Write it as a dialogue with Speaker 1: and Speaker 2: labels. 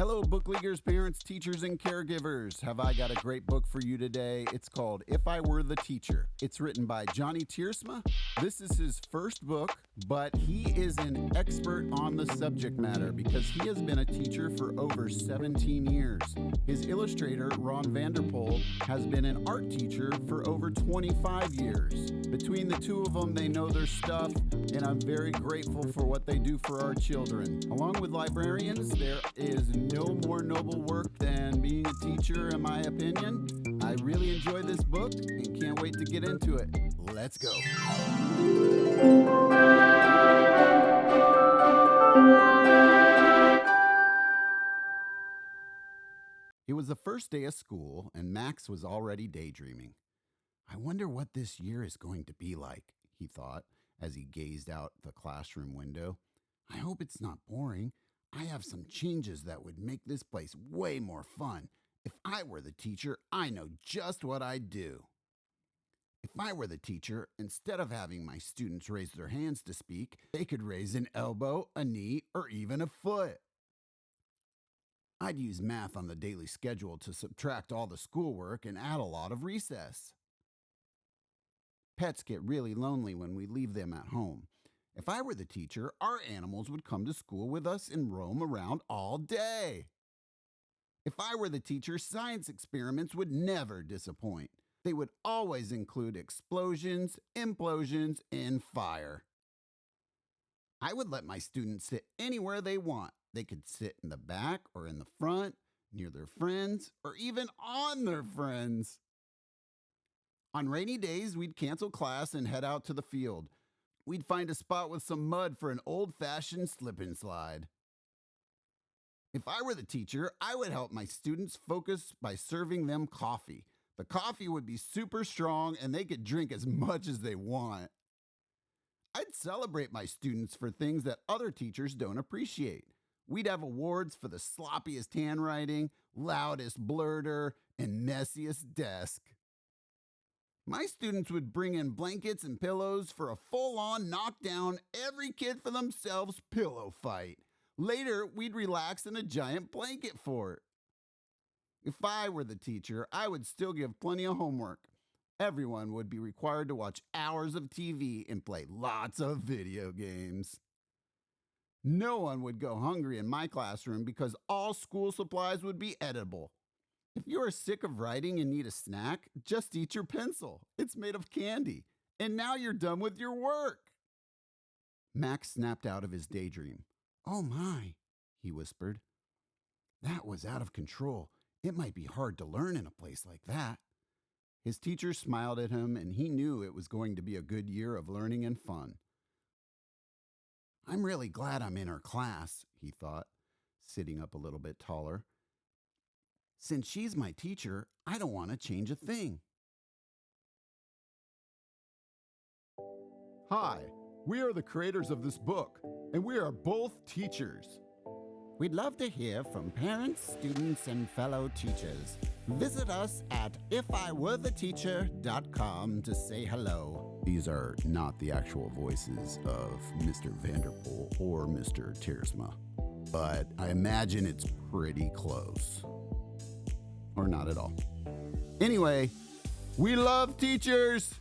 Speaker 1: Hello, bookleaguers, parents, teachers, and caregivers. Have I got a great book for you today? It's called If I Were the Teacher. It's written by Johnny Tiersma. This is his first book, but he is an expert on the subject matter because he has been a teacher for over 17 years. His illustrator, Ron Van Der Pol, has been an art teacher for over 25 years. Between the two of them, they know their stuff, and I'm very grateful for what they do for our children. Along with librarians, there is no more noble work than being a teacher, in my opinion. I really enjoy this book and can't wait to get into it. Let's go. It was the first day of school, and Max was already daydreaming. I wonder what this year is going to be like, he thought, as he gazed out the classroom window. I hope it's not boring. I have some changes that would make this place way more fun. If I were the teacher, I know just what I'd do. If I were the teacher, instead of having my students raise their hands to speak, they could raise an elbow, a knee, or even a foot. I'd use math on the daily schedule to subtract all the schoolwork and add a lot of recess. Pets get really lonely when we leave them at home. If I were the teacher, our animals would come to school with us and roam around all day. If I were the teacher, science experiments would never disappoint. They would always include explosions, implosions, and fire. I would let my students sit anywhere they want. They could sit in the back or in the front, near their friends, or even on their friends. On rainy days, we'd cancel class and head out to the field. We'd find a spot with some mud for an old-fashioned slip and slide. If I were the teacher, I would help my students focus by serving them coffee. The coffee would be super strong and they could drink as much as they want. I'd celebrate my students for things that other teachers don't appreciate. We'd have awards for the sloppiest handwriting, loudest blurter, and messiest desk. My students would bring in blankets and pillows for a full-on knock-down, every kid for themselves pillow fight. Later, we'd relax in a giant blanket fort. If I were the teacher, I would still give plenty of homework. Everyone would be required to watch hours of TV and play lots of video games. No one would go hungry in my classroom because all school supplies would be edible. If you are sick of writing and need a snack, just eat your pencil. It's made of candy. And now you're done with your work. Max snapped out of his daydream. Oh my, he whispered. That was out of control. It might be hard to learn in a place like that. His teacher smiled at him, and he knew it was going to be a good year of learning and fun. I'm really glad I'm in her class, he thought, sitting up a little bit taller. Since she's my teacher, I don't want to change a thing. Hi, we are the creators of this book, and we are both teachers. We'd love to hear from parents, students, and fellow teachers. Visit us at ifiweretheteacher.com to say hello. These are not the actual voices of Mr. Van Der Pol or Mr. Tiersma, but I imagine it's pretty close. Or not at all. Anyway, we love teachers.